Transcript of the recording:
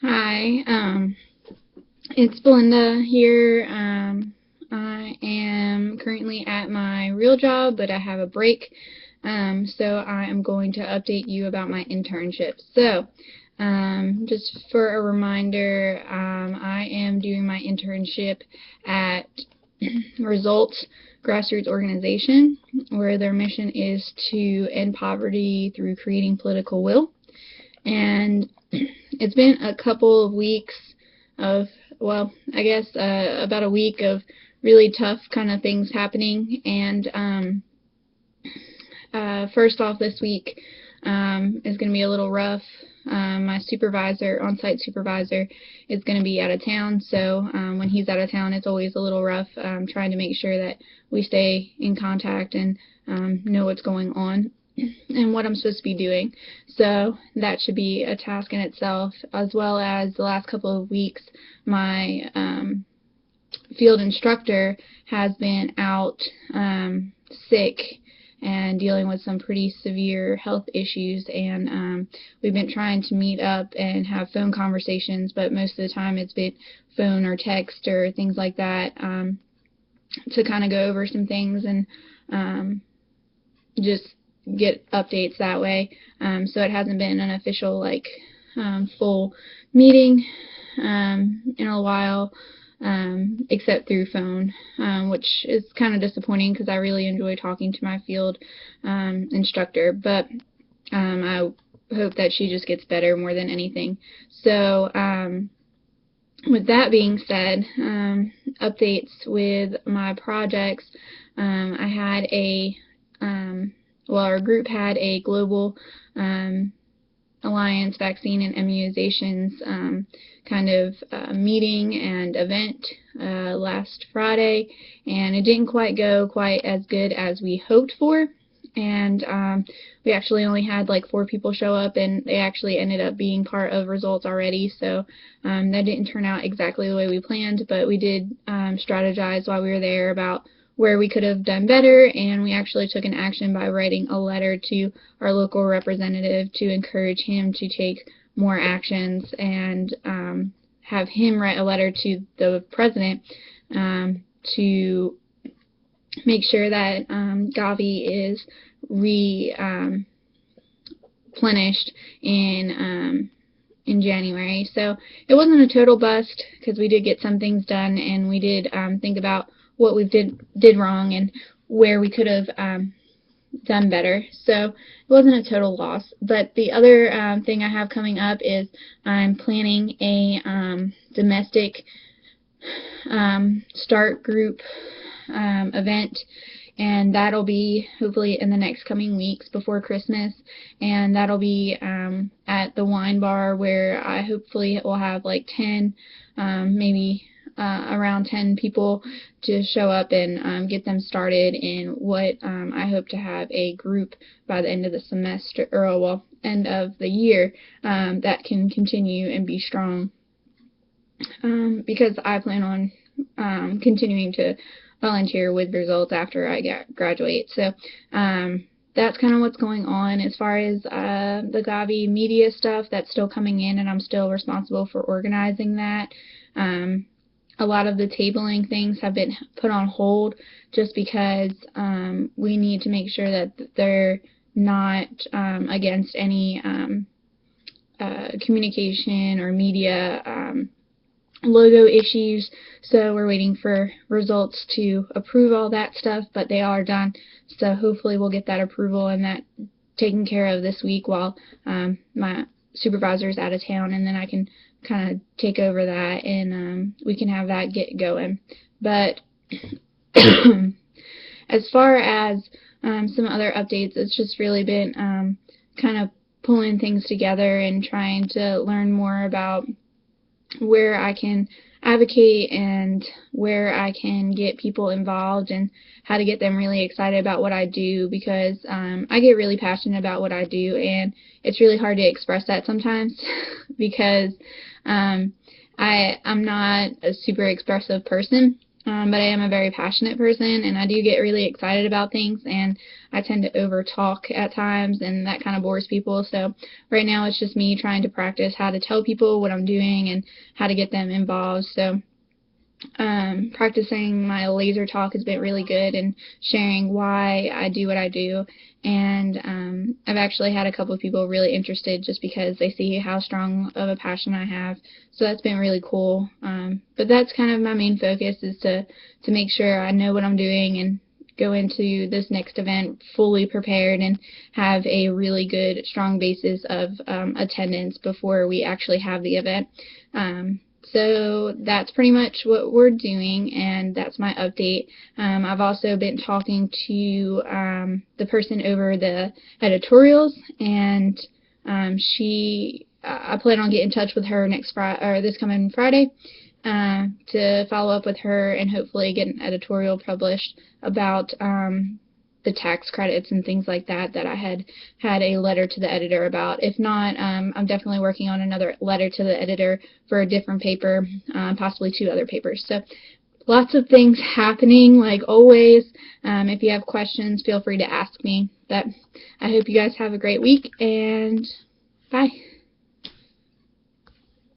Hi, it's Belinda here. I am currently at my real job, but I have a break, so I am going to update you about my internship. So, just for a reminder, I am doing my internship at Results Grassroots Organization, where their mission is to end poverty through creating political will. And it's been a couple of weeks of, well, I guess about a week of really tough kind of things happening. And first off, this week is going to be a little rough. My supervisor, on-site supervisor, is going to be out of town, so when he's out of town, it's always a little rough trying to make sure that we stay in contact and know what's going on and what I'm supposed to be doing. So that should be a task in itself, as well as the last couple of weeks my field instructor has been out sick and dealing with some pretty severe health issues, and we've been trying to meet up and have phone conversations, but most of the time it's been phone or text or things like that to kind of go over some things and just get updates that way. So it hasn't been an official full meeting in a while, except through phone, which is kind of disappointing because I really enjoy talking to my field instructor, but I hope that she just gets better more than anything. So with that being said, updates with my projects. I had our group had a global alliance vaccine and immunizations meeting and event last Friday, and it didn't quite go quite as good as we hoped for, and we actually only had like 4 people show up, and they actually ended up being part of results already, so that didn't turn out exactly the way we planned, but we did strategize while we were there about where we could have done better, and we actually took an action by writing a letter to our local representative to encourage him to take more actions, and have him write a letter to the president to make sure that Gavi is replenished in January. So it wasn't a total bust because we did get some things done, and we did think about what we did wrong and where we could have done better. So it wasn't a total loss. But the other thing I have coming up is I'm planning a domestic start group event, and that'll be hopefully in the next coming weeks before Christmas, and that'll be at the wine bar, where I hopefully will have like 10, maybe around 10 people to show up and get them started in what I hope to have a group by the end of the semester, or end of the year, that can continue and be strong, because I plan on continuing to volunteer with results after I graduate. So that's kind of what's going on. As far as the Gavi media stuff, that's still coming in, and I'm still responsible for organizing that. A lot of the tabling things have been put on hold just because we need to make sure that they're not against any communication or media logo issues. So we're waiting for results to approve all that stuff, but they are done. So hopefully we'll get that approval and that taken care of this week while my supervisor is out of town, and then I can kind of take over that, and we can have that get going. But as far as some other updates, it's just really been kind of pulling things together and trying to learn more about where I can advocate and where I can get people involved and how to get them really excited about what I do, because I get really passionate about what I do, and it's really hard to express that sometimes because I'm not a super expressive person, But I am a very passionate person, and I do get really excited about things, and I tend to over talk at times, and that kind of bores people. So right now it's just me trying to practice how to tell people what I'm doing and how to get them involved. So practicing my laser talk has been really good, and sharing why I do what I do. And I've actually had a couple of people really interested just because they see how strong of a passion I have. So that's been really cool. But that's kind of my main focus, is to make sure I know what I'm doing and go into this next event fully prepared and have a really good, strong basis of attendance before we actually have the event. So that's pretty much what we're doing, and that's my update. I've also been talking to the person over the editorials, and I plan on getting in touch with her next Friday, or this coming Friday, to follow up with her and hopefully get an editorial published about the tax credits and things like that that I had a letter to the editor about. If not, I'm definitely working on another letter to the editor for a different paper, possibly 2 other papers. So lots of things happening, like always. If you have questions, feel free to ask me. But I hope you guys have a great week, and bye.